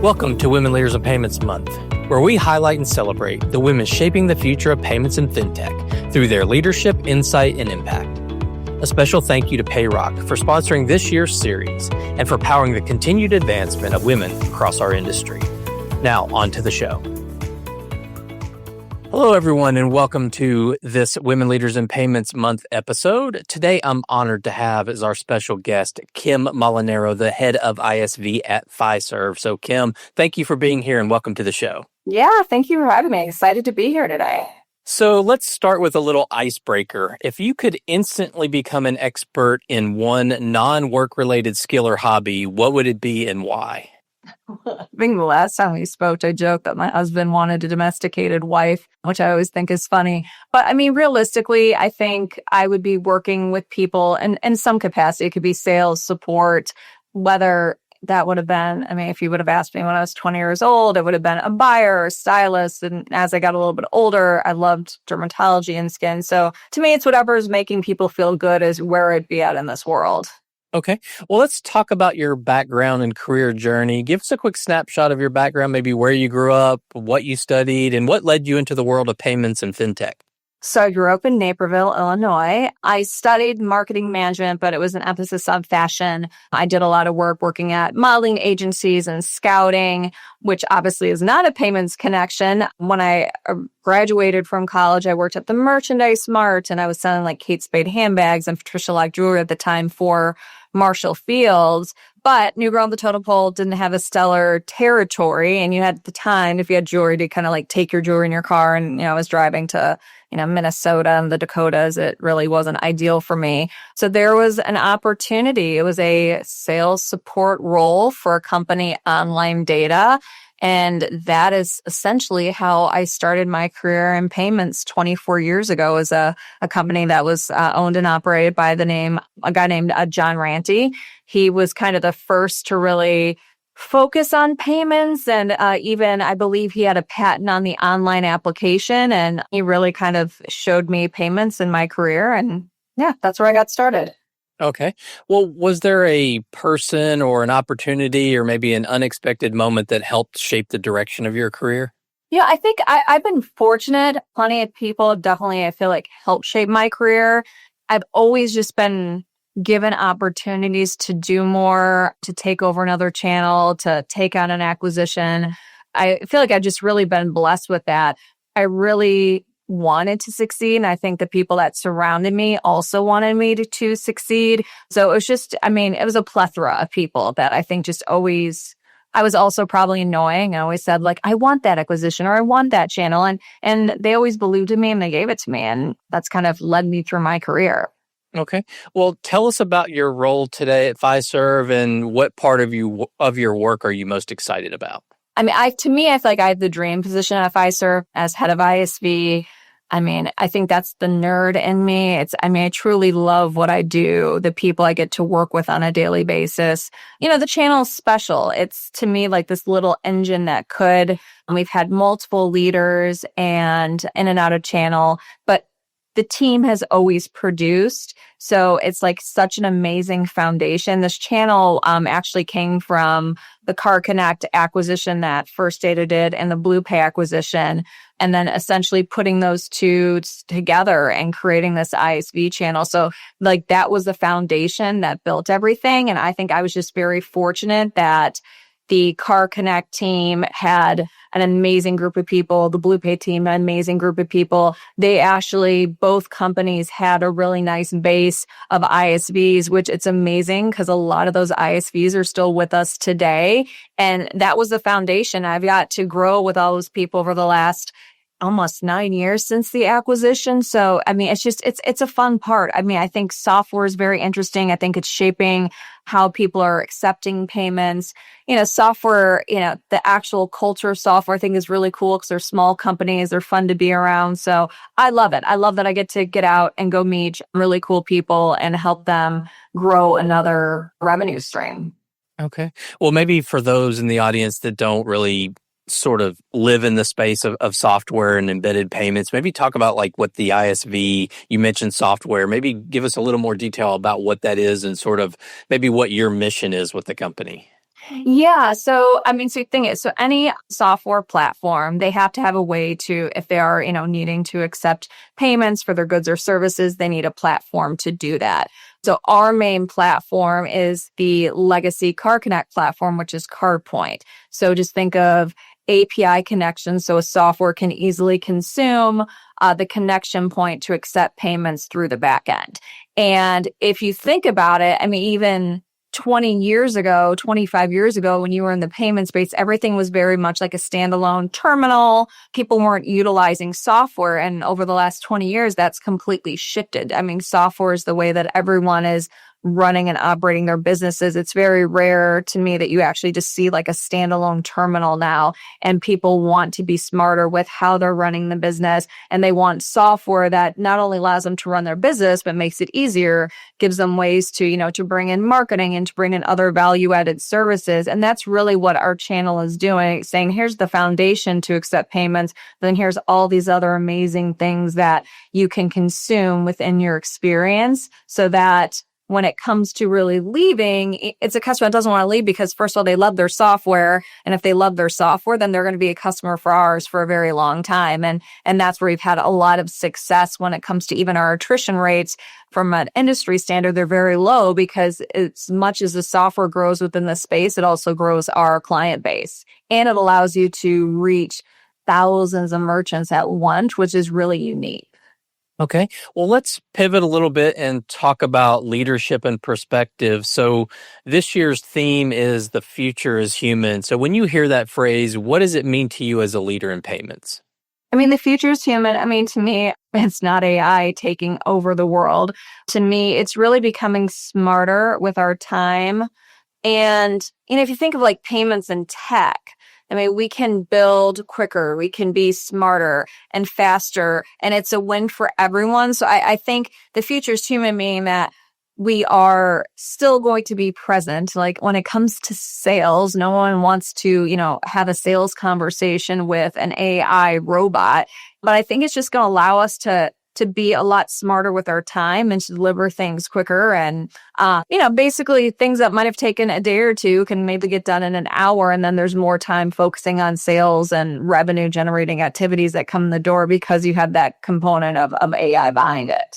Welcome to Women Leaders in Payments Month, where we highlight and celebrate the women shaping the future of payments and fintech through their leadership, insight, and impact. A special thank you to PayRock for sponsoring this year's series and for powering the continued advancement of women across our industry. Now, on to the show. Hello, everyone, and welcome to this Women Leaders in Payments Month episode. Today, I'm honored to have as our special guest, Kim Molinaro, the head of ISV at Fiserv. So, Kim, thank you for being here and welcome to the show. Yeah, thank you for having me. Excited to be here today. So let's start with a little icebreaker. If you could instantly become an expert in one non-work related skill or hobby, what would it be and why? I think the last time we spoke, I joked that my husband wanted a domesticated wife, which I always think is funny. But I mean, realistically, I think I would be working with people in some capacity. It could be sales, support, whether that would have been, I mean, if you would have asked me when I was 20 years old, it would have been a buyer or stylist. And as I got a little bit older, I loved dermatology and skin. So to me, it's whatever is making people feel good is where I'd be at in this world. Okay. Well, let's talk about your background and career journey. Give us a quick snapshot of your background, maybe where you grew up, what you studied, and what led you into the world of payments and fintech. So I grew up in Naperville, Illinois. I studied marketing management, but it was an emphasis on fashion. I did a lot of work working at modeling agencies and scouting, which obviously is not a payments connection. When I graduated from college, I worked at the Merchandise Mart and I was selling like Kate Spade handbags and Patricia Lock jewelry at the time for Marshall Fields. But New Girl on the Totem Pole didn't have a stellar territory. And you had at the time, if you had jewelry, to kind of like take your jewelry in your car. And, I was driving to, Minnesota and the Dakotas. It really wasn't ideal for me. So there was an opportunity. It was a sales support role for a company, Online Data. And that is essentially how I started my career in payments 24 years ago as a company that was owned and operated by a guy named John Ranty. He was kind of the first to really focus on payments. And even I believe he had a patent on the online application. And he really kind of showed me payments in my career. And yeah, that's where I got started. Okay. Well, was there a person or an opportunity or maybe an unexpected moment that helped shape the direction of your career? Yeah, I think I've been fortunate. Plenty of people have definitely, I feel like, helped shape my career. I've always just been given opportunities to do more, to take over another channel, to take on an acquisition. I feel like I've just really been blessed with that. I really wanted to succeed. And I think the people that surrounded me also wanted me to succeed. So it was just, it was a plethora of people that I think just always, I was also probably annoying. I always said like, I want that acquisition or I want that channel. And they always believed in me and they gave it to me. And that's kind of led me through my career. Okay. Well, tell us about your role today at Fiserv and what part of your work are you most excited about? I feel like I have the dream position at Fiserv as head of ISV. I think that's the nerd in me. I truly love what I do, the people I get to work with on a daily basis. The channel is special. It's to me like this little engine that could. We've had multiple leaders and in and out of channel, but the team has always produced. So it's like such an amazing foundation. This channel actually came from the Car Connect acquisition that First Data did and the BluePay acquisition. And then essentially putting those two together and creating this ISV channel. So like that was the foundation that built everything. And I think I was just very fortunate that the Car Connect team had an amazing group of people. The BluePay team, an amazing group of people. They actually, both companies had a really nice base of ISVs, which it's amazing because a lot of those ISVs are still with us today. And that was the foundation. I've got to grow with all those people over the last almost 9 years since the acquisition. So, it's a fun part. I think software is very interesting. I think it's shaping how people are accepting payments. Software, the actual culture of software I think is really cool because they're small companies. They're fun to be around. So I love it. I love that I get to get out and go meet really cool people and help them grow another revenue stream. Okay. Well, maybe for those in the audience that don't really sort of live in the space of software and embedded payments, maybe talk about like what the ISV, you mentioned software, maybe give us a little more detail about what that is and sort of maybe what your mission is with the company. Yeah. So the thing is, so any software platform, they have to have a way to, if they are, needing to accept payments for their goods or services, they need a platform to do that. So our main platform is the legacy Card Connect platform, which is CardPoint. So just think of API connections. So a software can easily consume the connection point to accept payments through the back end. And if you think about it, even 20 years ago, 25 years ago, when you were in the payment space, everything was very much like a standalone terminal. People weren't utilizing software. And over the last 20 years, that's completely shifted. Software is the way that everyone is running and operating their businesses. It's very rare to me that you actually just see like a standalone terminal now, and people want to be smarter with how they're running the business. And they want software that not only allows them to run their business, but makes it easier, gives them ways to, to bring in marketing and to bring in other value-added services. And that's really what our channel is doing, saying, here's the foundation to accept payments. Then here's all these other amazing things that you can consume within your experience, so that when it comes to really leaving, it's a customer that doesn't want to leave because, first of all, they love their software. And if they love their software, then they're going to be a customer for ours for a very long time. And that's where we've had a lot of success when it comes to even our attrition rates. From an industry standard, they're very low, because as much as the software grows within the space, it also grows our client base. And it allows you to reach thousands of merchants at once, which is really unique. Okay. Well, let's pivot a little bit and talk about leadership and perspective. So this year's theme is the future is human. So when you hear that phrase, what does it mean to you as a leader in payments? The future is human. To me, it's not AI taking over the world. To me, it's really becoming smarter with our time. And, if you think of like payments and tech, we can build quicker, we can be smarter and faster, and it's a win for everyone. So I think the future is human, meaning that we are still going to be present. Like when it comes to sales, no one wants to, have a sales conversation with an AI robot. But I think it's just going to allow us to be a lot smarter with our time and to deliver things quicker. And, basically things that might have taken a day or two can maybe get done in an hour. And then there's more time focusing on sales and revenue generating activities that come in the door because you have that component of AI behind it.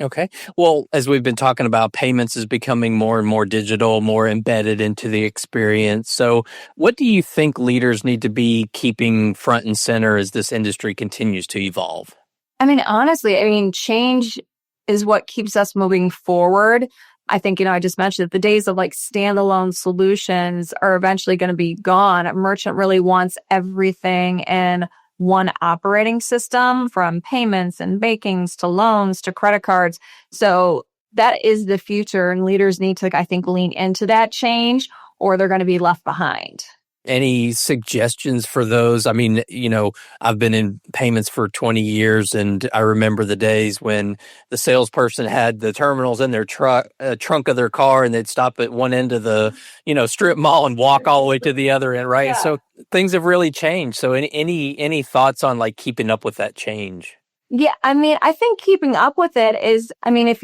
Okay. Well, as we've been talking about, payments is becoming more and more digital, more embedded into the experience. So what do you think leaders need to be keeping front and center as this industry continues to evolve? Honestly, change is what keeps us moving forward. I think, I just mentioned that the days of like standalone solutions are eventually going to be gone. A merchant really wants everything in one operating system, from payments and bakings to loans to credit cards. So that is the future, and leaders need to, I think, lean into that change, or they're going to be left behind. Any suggestions for those? I've been in payments for 20 years, and I remember the days when the salesperson had the terminals in their trunk of their car, and they'd stop at one end of the, strip mall and walk all the way to the other end, right? Yeah. So things have really changed. So any thoughts on like keeping up with that change? Yeah, I think keeping up with it is, if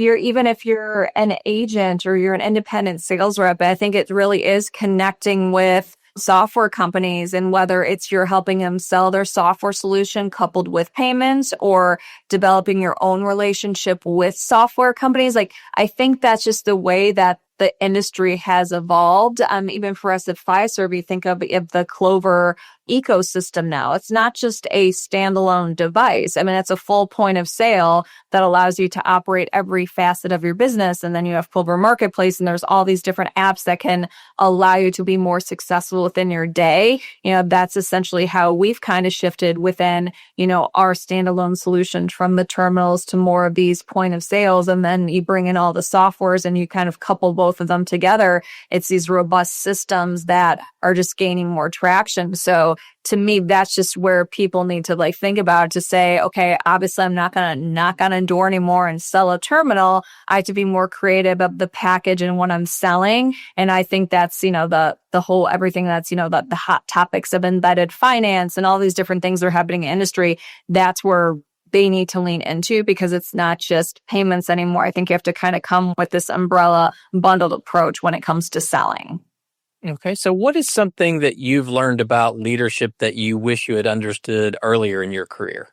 you're an agent or you're an independent sales rep, I think it really is connecting with software companies, and whether it's you're helping them sell their software solution coupled with payments, or developing your own relationship with software companies. Like, I think that's just the way that the industry has evolved. Even for us at Fiserv, you think of the Clover ecosystem now. It's not just a standalone device. It's a full point of sale that allows you to operate every facet of your business. And then you have Clover Marketplace, and there's all these different apps that can allow you to be more successful within your day. That's essentially how we've kind of shifted within, our standalone solutions, from the terminals to more of these point of sales. And then you bring in all the softwares and you kind of couple both of them together. It's these robust systems that are just gaining more traction. So to me, that's just where people need to like think about it, to say, okay, obviously I'm not going to knock on a door anymore and sell a terminal. I have to be more creative of the package and what I'm selling. And I think that's, the whole, everything that's, the hot topics of embedded finance and all these different things that are happening in industry. That's where they need to lean into, because it's not just payments anymore. I think you have to kind of come with this umbrella bundled approach when it comes to selling. Okay, so what is something that you've learned about leadership that you wish you had understood earlier in your career?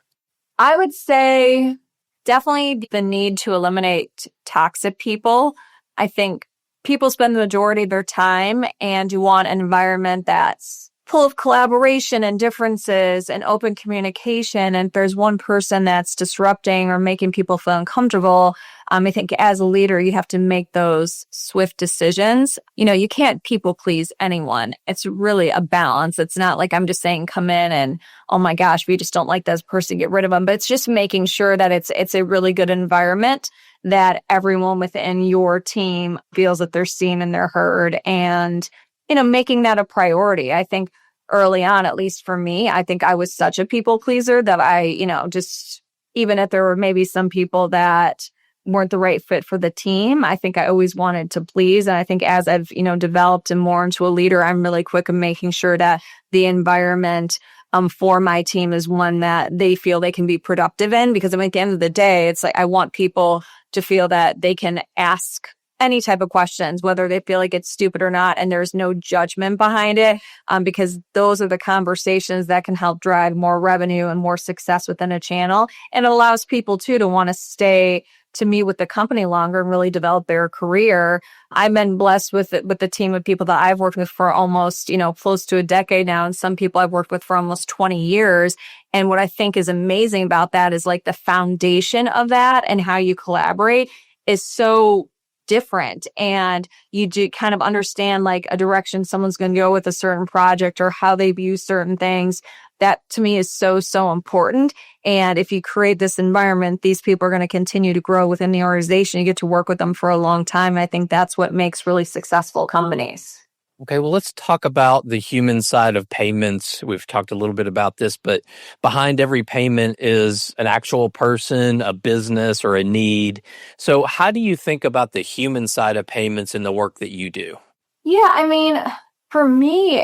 I would say definitely the need to eliminate toxic people. I think people spend the majority of their time, and you want an environment that's full of collaboration and differences and open communication. And if there's one person that's disrupting or making people feel uncomfortable, I think as a leader, you have to make those swift decisions. You can't people please anyone. It's really a balance. It's not like I'm just saying, come in and, oh my gosh, if you just don't like this person, get rid of them. But it's just making sure that it's a really good environment, that everyone within your team feels that they're seen and they're heard, and, making that a priority. I think early on, at least for me, I think I was such a people pleaser that I, just, even if there were maybe some people that weren't the right fit for the team, I think I always wanted to please. And I think as I've, developed and more into a leader, I'm really quick in making sure that the environment for my team is one that they feel they can be productive in. Because at the end of the day, it's like I want people to feel that they can ask any type of questions, whether they feel like it's stupid or not, and there's no judgment behind it, because those are the conversations that can help drive more revenue and more success within a channel. And it allows people too to want to stay to meet with the company longer and really develop their career. I've been blessed with the team of people that I've worked with for almost, close to a decade now. And some people I've worked with for almost 20 years. And what I think is amazing about that is like the foundation of that and how you collaborate is so different. And you do kind of understand like a direction someone's going to go with a certain project or how they view certain things. That to me is so, so important. And if you create this environment, these people are going to continue to grow within the organization. You get to work with them for a long time. I think that's what makes really successful companies. Okay, well, let's talk about the human side of payments. We've talked a little bit about this, but behind every payment is an actual person, a business, or a need. So how do you think about the human side of payments in the work that you do? Yeah, for me,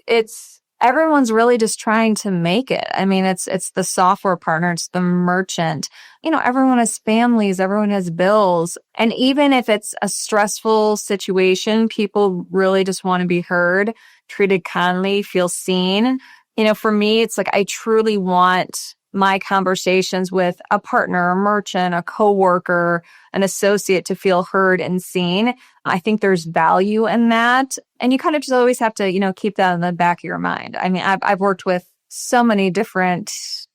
it's everyone's really just trying to make it. It's the software partner, it's the merchant. Everyone has families, everyone has bills. And even if it's a stressful situation, people really just want to be heard, treated kindly, feel seen. For me, it's like I truly want my conversations with a partner, a merchant, a coworker, an associate to feel heard and seen. I think there's value in that. And you kind of just always have to, keep that in the back of your mind. I've worked with so many different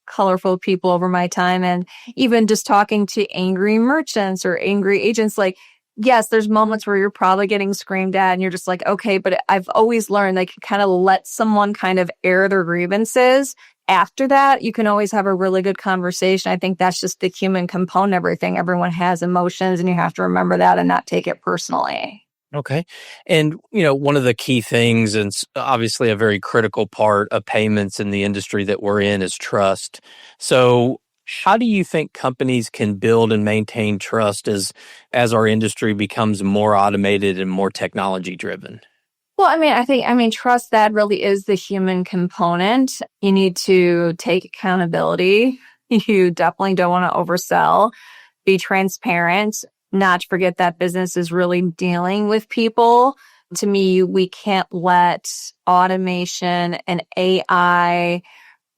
colorful people over my time, and even just talking to angry merchants or angry agents, like, yes, there's moments where you're probably getting screamed at and you're just like, okay, but I've always learned like kind of let someone kind of air their grievances. After that, you can always have a really good conversation. I think that's just the human component of everything. Everyone has emotions, and you have to remember that and not take it personally. Okay. And, one of the key things, and obviously a very critical part of payments in the industry that we're in, is trust. So how do you think companies can build and maintain trust as our industry becomes more automated and more technology driven? Well, I think trust, that really is the human component. You need to take accountability. You definitely don't want to oversell. Be transparent. Not to forget that business is really dealing with people. To me, we can't let automation and AI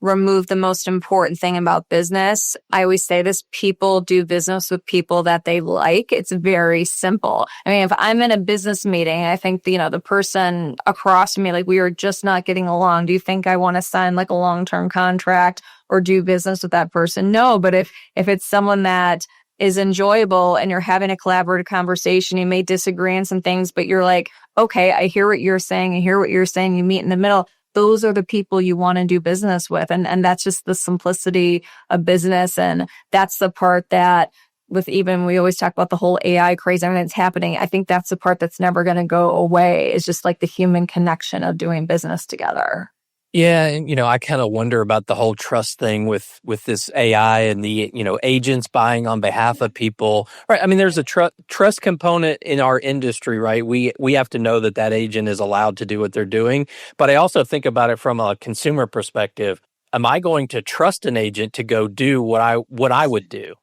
remove the most important thing about business. I always say this: people do business with people that they like. It's very simple. If I'm in a business meeting, I think, the person across from me, like we are just not getting along. Do you think I want to sign like a long-term contract or do business with that person? No, but if it's someone that is enjoyable and you're having a collaborative conversation, you may disagree on some things, but you're like, okay, I hear what you're saying. I hear what you're saying. You meet in the middle. Those are the people you want to do business with. And that's just the simplicity of business. And that's the part that we always talk about the whole AI craze, everything that's happening. I think that's the part that's never going to go away. It's just like the human connection of doing business together. Yeah, and I kind of wonder about the whole trust thing with this AI and the agents buying on behalf of people. Right? There's a trust component in our industry, right? We have to know that agent is allowed to do what they're doing. But I also think about it from a consumer perspective. Am I going to trust an agent to go do what I would do?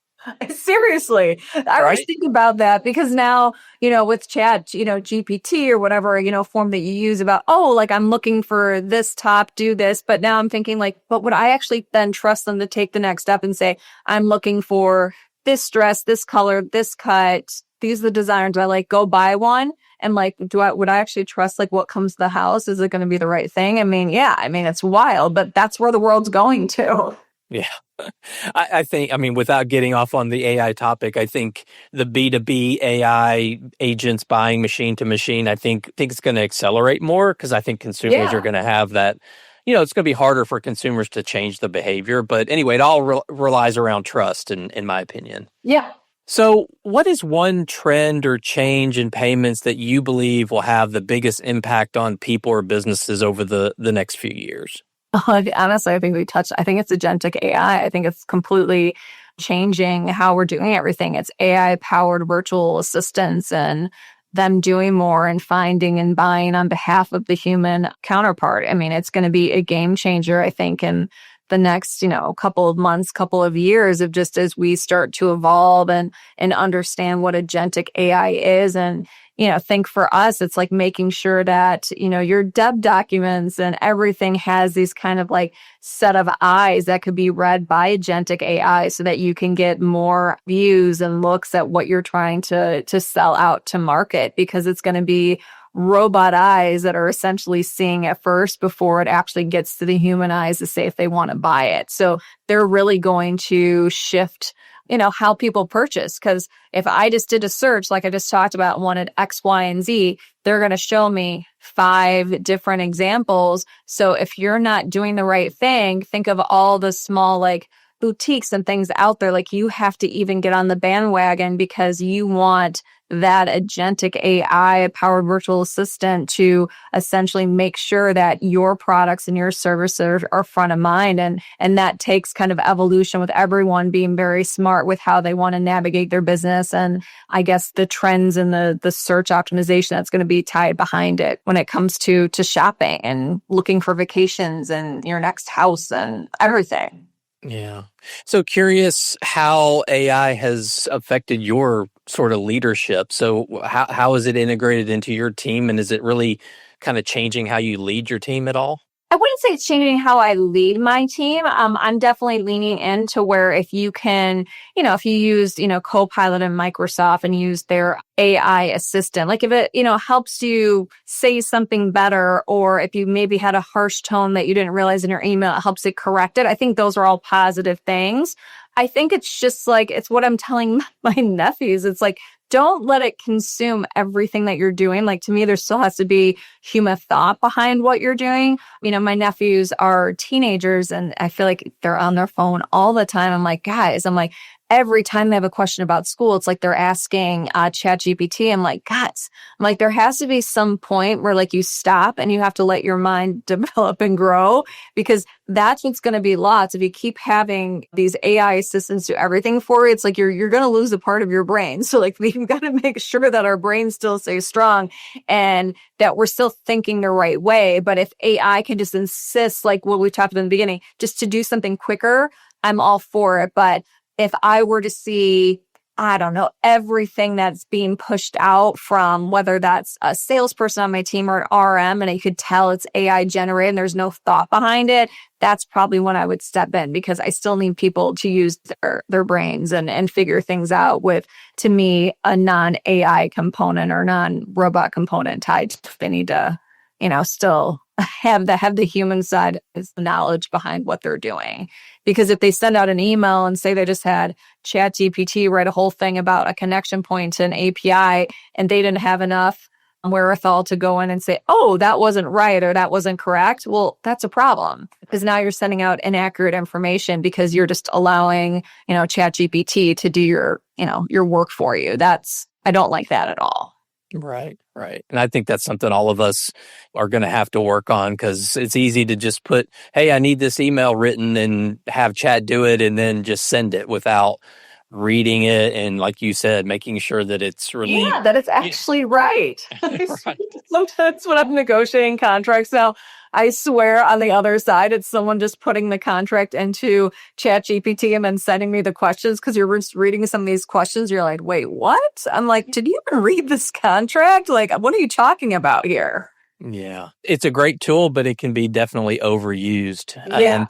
Seriously, I always right? think about that because now, with chat, GPT or whatever, form that you use about, oh, like I'm looking for this top, do this. But now I'm thinking like, but would I actually then trust them to take the next step and say, I'm looking for this dress, this color, this cut. These are the designs I like, go buy one. And like, would I actually trust like what comes to the house? Is it going to be the right thing? I mean, yeah, it's wild, but that's where the world's going to. Yeah. I think, without getting off on the AI topic, I think the B2B AI agents buying machine to machine, I think it's going to accelerate more because I think consumers are Yeah. going to have that. It's going to be harder for consumers to change the behavior. But anyway, it all relies around trust, in my opinion. Yeah. So what is one trend or change in payments that you believe will have the biggest impact on people or businesses over the next few years? Honestly, I think it's agentic AI. I think it's completely changing how we're doing everything. It's AI powered virtual assistants and them doing more and finding and buying on behalf of the human counterpart. It's going to be a game changer, I think, in the next, couple of months, couple of years of just as we start to evolve and understand what agentic AI is. And think for us, it's like making sure that, your dev documents and everything has these kind of like set of eyes that could be read by agentic AI so that you can get more views and looks at what you're trying to sell out to market, because it's going to be robot eyes that are essentially seeing it first before it actually gets to the human eyes to say if they want to buy it. So they're really going to shift how people purchase. Because if I just did a search, like I just talked about, wanted X, Y, and Z, they're going to show me 5 different examples. So if you're not doing the right thing, think of all the small like boutiques and things out there. Like you have to even get on the bandwagon because you want that agentic AI powered virtual assistant to essentially make sure that your products and your services are front of mind. And that takes kind of evolution with everyone being very smart with how they want to navigate their business. And I guess the trends and the search optimization that's going to be tied behind it when it comes to shopping and looking for vacations and your next house and everything. Yeah. So curious how AI has affected your sort of leadership. So how is it integrated into your team, and is it really kind of changing how you lead your team at all? I wouldn't say it's changing how I lead my team. I'm definitely leaning into where if you can, if you use, Copilot and Microsoft and use their AI assistant, like if it, helps you say something better, or if you maybe had a harsh tone that you didn't realize in your email, it helps it correct it. I think those are all positive things. I think it's just like, it's what I'm telling my nephews. It's like, don't let it consume everything that you're doing. Like to me, there still has to be human thought behind what you're doing. My nephews are teenagers and I feel like they're on their phone all the time. I'm like, guys, every time they have a question about school, it's like they're asking ChatGPT. I'm like, guys, there has to be some point where like you stop and you have to let your mind develop and grow, because that's what's going to be lost. If you keep having these AI assistants do everything for you, it's like you're going to lose a part of your brain. So like we've got to make sure that our brains still stay strong and that we're still thinking the right way. But if AI can just insist, like what we talked about in the beginning, just to do something quicker, I'm all for it. But if I were to see, I don't know, everything that's being pushed out from whether that's a salesperson on my team or an RM, and I could tell it's AI generated and there's no thought behind it, that's probably when I would step in, because I still need people to use their brains and figure things out with, to me, a non-AI component or non-robot component tied. They need to, still have the human side is knowledge behind what they're doing. Because if they send out an email and say they just had ChatGPT write a whole thing about a connection point to an API and they didn't have enough wherewithal to go in and say, oh, that wasn't right or that wasn't correct, well, that's a problem, because now you're sending out inaccurate information because you're just allowing, ChatGPT to do your work for you. I don't like that at all. Right. And I think that's something all of us are going to have to work on, because it's easy to just put, hey, I need this email written and have chat do it and then just send it without reading it and, like you said, making sure that it's really... Yeah, that it's actually right. Right. Sometimes when I'm negotiating contracts now, I swear on the other side, it's someone just putting the contract into ChatGPT and then sending me the questions because you're just reading some of these questions. You're like, wait, what? I'm like, did you even read this contract? Like, what are you talking about here? Yeah, it's a great tool, but it can be definitely overused. Yeah.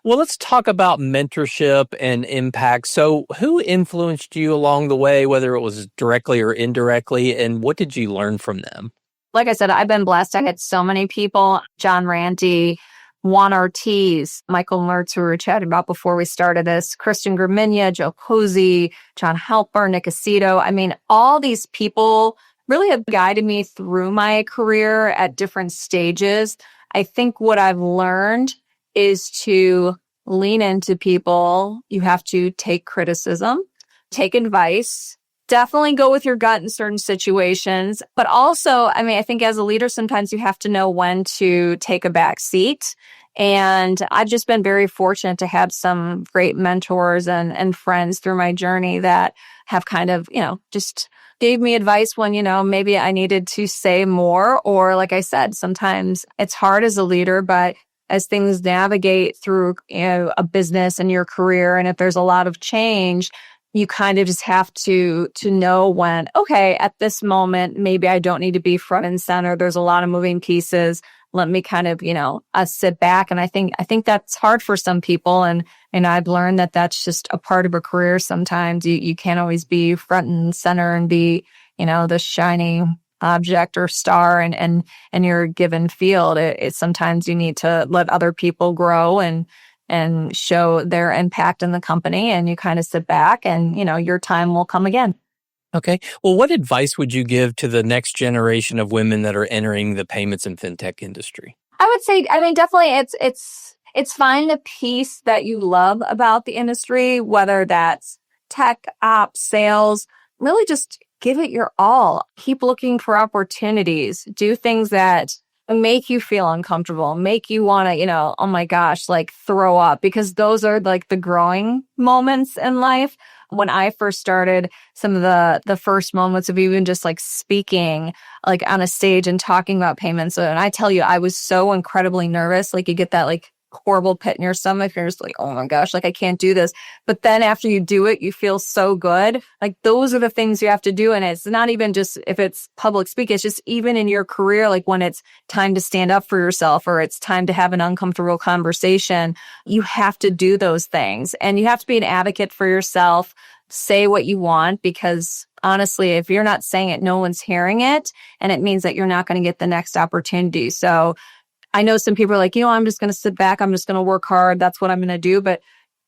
Well, let's talk about mentorship and impact. So who influenced you along the way, whether it was directly or indirectly, and what did you learn from them? Like I said, I've been blessed. I had so many people, John Ranty, Juan Ortiz, Michael Mertz, who we were chatting about before we started this, Christian Gramigna, Joe Cozy, John Halper, Nick Aceto. I mean, all these people really have guided me through my career at different stages. I think what I've learned is to lean into people. You have to take criticism, take advice, definitely go with your gut in certain situations. But also, I mean, I think as a leader, sometimes you have to know when to take a back seat. And I've just been very fortunate to have some great mentors and friends through my journey that have kind of, just gave me advice when, maybe I needed to say more. Or like I said, sometimes it's hard as a leader, but as things navigate through a business and your career, and if there's a lot of change, you kind of just have to know when, okay, at this moment, maybe I don't need to be front and center. There's a lot of moving pieces. Let me kind of, sit back. And I think that's hard for some people. And I've learned that that's just a part of a career. Sometimes you can't always be front and center and be, the shiny object or star in your given field. It sometimes you need to let other people grow and show their impact in the company, and you kind of sit back and, your time will come again. Okay. Well, what advice would you give to the next generation of women that are entering the payments and fintech industry? I would say, definitely it's find a piece that you love about the industry, whether that's tech, ops, sales, really just give it your all. Keep looking for opportunities. Do things that make you feel uncomfortable, make you want to, oh my gosh, like throw up, because those are like the growing moments in life. When I first started, some of the first moments of even just like speaking like on a stage and talking about payments. And I tell you, I was so incredibly nervous. Like you get that like horrible pit in your stomach. You're just like, oh my gosh, like I can't do this. But then after you do it, you feel so good. Like those are the things you have to do. And it's not even just if it's public speaking, it's just even in your career, like when it's time to stand up for yourself or it's time to have an uncomfortable conversation, you have to do those things. And you have to be an advocate for yourself. Say what you want, because honestly, if you're not saying it, no one's hearing it. And it means that you're not going to get the next opportunity. So I know some people are like, I'm just going to sit back. I'm just going to work hard. That's what I'm going to do. But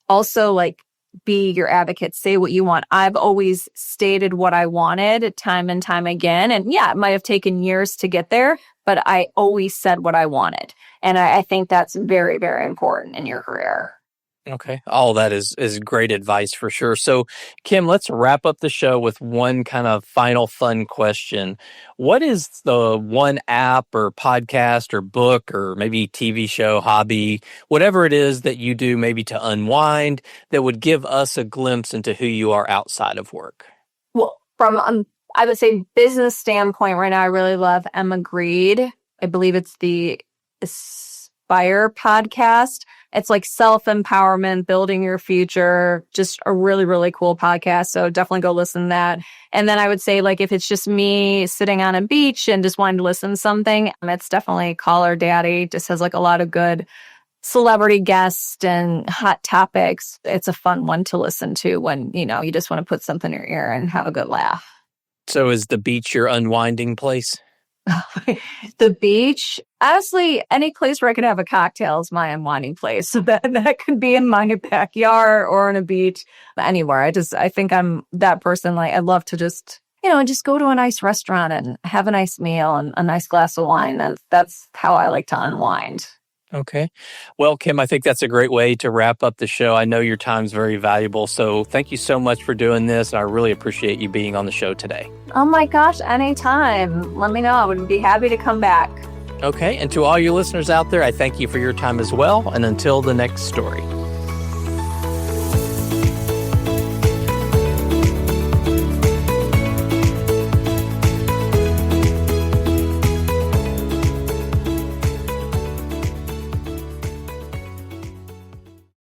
also like be your advocate, say what you want. I've always stated what I wanted time and time again. And yeah, it might have taken years to get there, but I always said what I wanted. And I think that's very, very important in your career. Okay. All that is great advice for sure. So, Kim, let's wrap up the show with one kind of final fun question. What is the one app or podcast or book or maybe TV show, hobby, whatever it is that you do maybe to unwind that would give us a glimpse into who you are outside of work? Well, from I would say business standpoint right now, I really love Emma Grede. I believe it's the Aspire podcast. It's like self-empowerment, building your future, just a really, really cool podcast. So definitely go listen to that. And then I would say like if it's just me sitting on a beach and just wanting to listen to something, it's definitely Call Her Daddy. Just has like a lot of good celebrity guests and hot topics. It's a fun one to listen to when, you just want to put something in your ear and have a good laugh. So is the beach your unwinding place? The beach, honestly, any place where I could have a cocktail is my unwinding place. So that could be in my backyard or on a beach, anywhere. I think I'm that person. Like I love to just go to a nice restaurant and have a nice meal and a nice glass of wine. That's how I like to unwind. Okay. Well, Kim, I think that's a great way to wrap up the show. I know your time's very valuable, so thank you so much for doing this. I really appreciate you being on the show today. Oh my gosh, anytime. Let me know. I would be happy to come back. Okay. And to all you listeners out there, I thank you for your time as well. And until the next story.